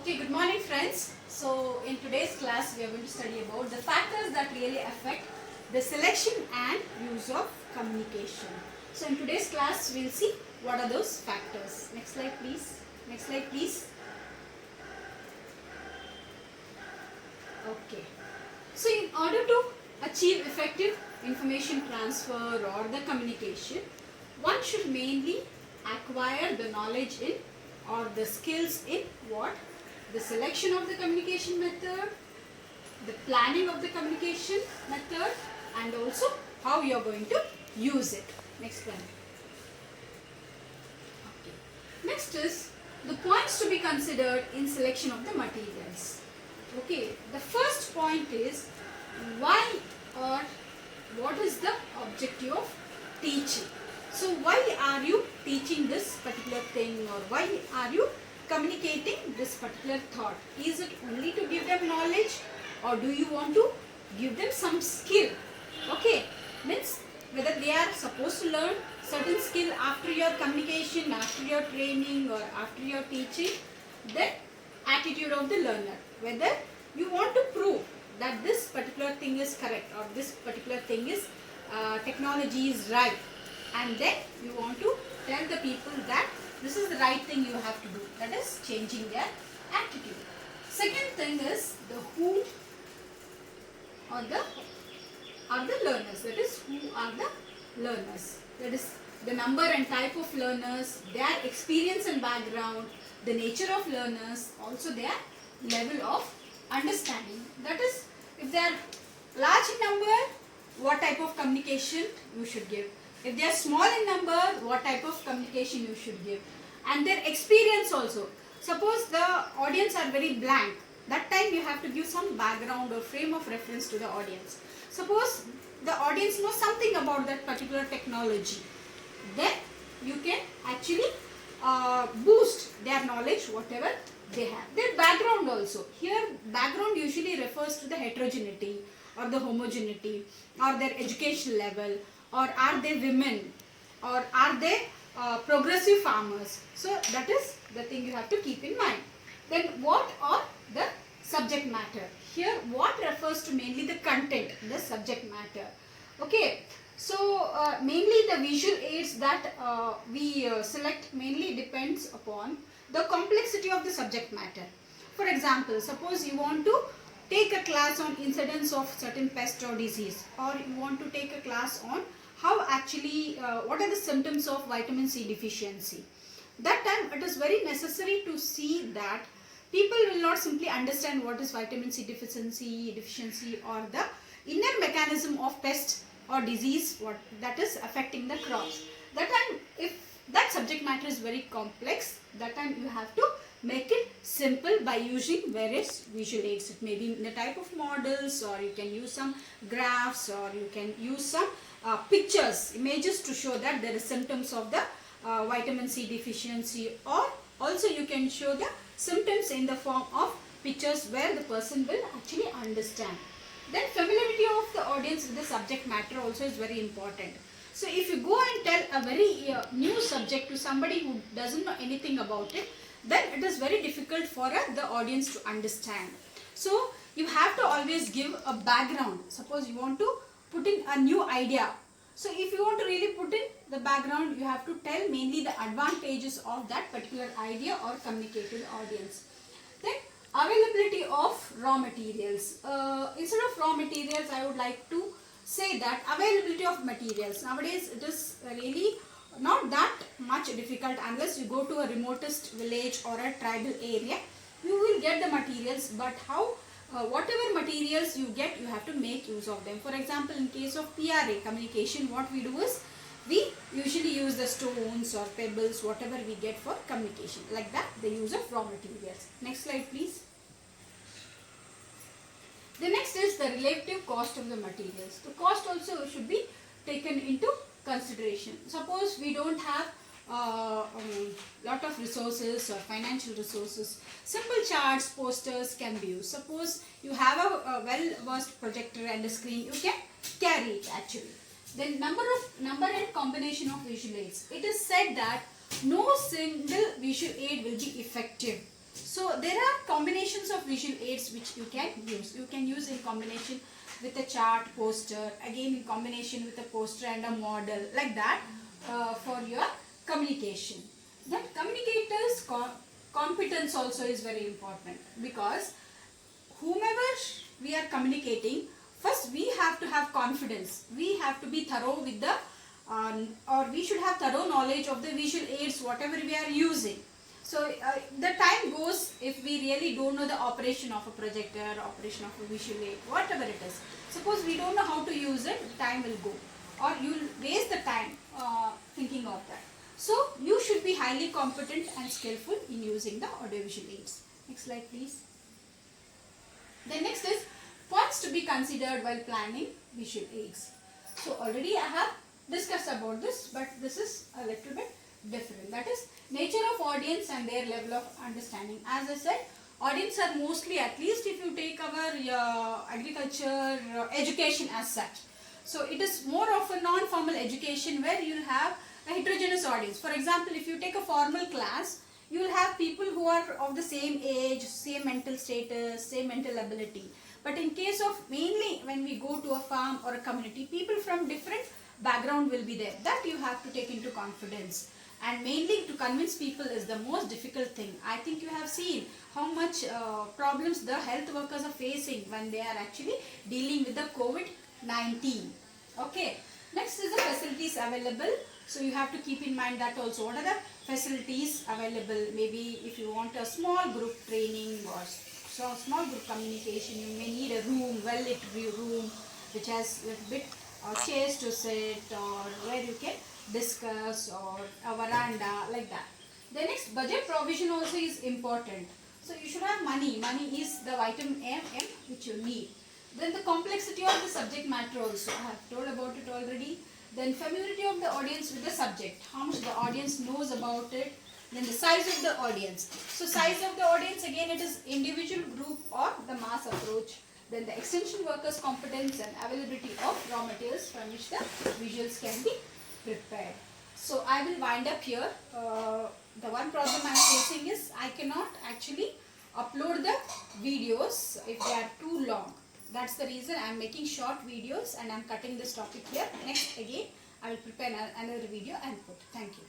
Okay, good morning friends. So in today's class we are going to study about the factors that really affect the selection and use of communication. So in today's class we will see what are those factors. Next slide please. Next slide please. Okay. So in order to achieve effective information transfer or the communication, one should mainly acquire the knowledge in or the skills in what? The selection of the communication method, the planning of the communication method, and also how you are going to use it. Next one. Okay. Next is the points to be considered in selection of the materials. Okay, the first point is why or what is the objective of teaching. So why are you teaching this particular thing, or why are you communicating this particular thought? Is it only to give them knowledge, or do you want to give them some skill? Okay, means whether they are supposed to learn certain skill after your communication, after your training, or after your teaching. Then attitude of the learner, whether you want to prove that this particular thing is correct or this particular thing is technology is right, and then you want to tell the people that this is the right thing you have to do, that is changing their attitude. Second thing is the who or the learners, that is who are the learners, that is the number and type of learners, their experience and background, the nature of learners, also their level of understanding. That is, if they are large in number, what type of communication you should give. If they are small in number, what type of communication you should give. And their experience also. Suppose the audience are very blank, that time you have to give some background or frame of reference to the audience. Suppose the audience knows something about that particular technology, then you can actually boost their knowledge, whatever they have. Their background also. Here background usually refers to the heterogeneity or the homogeneity or their education level, or are they women, or are they progressive farmers. So that is the thing you have to keep in mind. Then what or the subject matter. Here what refers to mainly the content, the subject matter. Okay. So mainly the visual aids that we select mainly depends upon the complexity of the subject matter. For example, suppose you want to take a class on incidence of certain pest or disease, or you want to take a class on how actually what are the symptoms of vitamin C deficiency. That time it is very necessary to see that people will not simply understand what is vitamin C deficiency or the inner mechanism of pest or disease what that is affecting the crops. That time, if that subject matter is very complex, that time you have to make it simple by using various visual aids. It may be in the type of models, or you can use some graphs, or you can use some pictures, images to show that there is symptoms of the vitamin C deficiency, or also you can show the symptoms in the form of pictures where the person will actually understand. Then familiarity of the audience with the subject matter also is very important. So if you go and tell a very new subject to somebody who doesn't know anything about it, then it is very difficult for the audience to understand. So you have to always give a background. Suppose you want to put in a new idea. So if you want to really put in the background, you have to tell mainly the advantages of that particular idea or communicate to the audience. Then availability of raw materials. Instead of raw materials, I would like to say that availability of materials. Nowadays it is really not that much difficult unless you go to a remotest village or a tribal area. You will get the materials, but how whatever materials you get, you have to make use of them. For example, in case of PRA communication, what we do is we usually use the stones or pebbles, whatever we get for communication. Like that, the use of raw materials. Next slide please. The next is the relative cost of the materials. The cost also should be taken into consideration. Suppose we don't have lot of resources or financial resources, simple charts, posters can be used. Suppose you have a well-versed projector and a screen, you can carry it actually. Then number and combination of visual aids. It is said that no single visual aid will be effective. So there are combinations of visual aids which you can use. You can use in combination with a chart, poster, again in combination with a poster and a model, like that, for your communication. Then communicators competence also is very important, because whomever we are communicating, first we have to have confidence. We have to be thorough with the or we should have thorough knowledge of the visual aids whatever we are using. So the time goes if we really don't know the operation of a projector, operation of a visual aid, whatever it is. Suppose we don't know how to use it, time will go, or you will waste the time thinking of that. So you should be highly competent and skillful in using the audiovisual aids. Next slide please. The next is points to be considered while planning visual aids. So already I have discussed about this, but this is a little bit different. That is nature of audience and their level of understanding. As I said, audience are mostly, at least if you take our agriculture education as such. So it is more of a non-formal education where you will have a heterogeneous audience. For example, if you take a formal class, you will have people who are of the same age, same mental status, same mental ability. But in case of mainly when we go to a farm or a community, people from different background will be there. That you have to take into confidence. And mainly to convince people is the most difficult thing. I think you have seen how much problems the health workers are facing when they are actually dealing with the COVID-19. Okay. Next is the facilities available. So you have to keep in mind that also. What are the facilities available? Maybe if you want a small group training or small group communication, you may need a room, well-lit room, which has a bit chairs to sit, or where you can discuss, or a veranda, like that. The next, budget provision also is important. So you should have money. Money is the vitamin M which you need. Then the complexity of the subject matter also. I have told about it already. Then familiarity of the audience with the subject. How much the audience knows about it. Then the size of the audience. So size of the audience, again it is individual, group or the mass approach. Then the extension workers' competence and availability of raw materials from which the visuals can be prepared. So I will wind up here. The one problem I am facing is I cannot actually upload the videos if they are too long. That's the reason I am making short videos and I am cutting this topic here. Next again I will prepare another video and put. Thank you.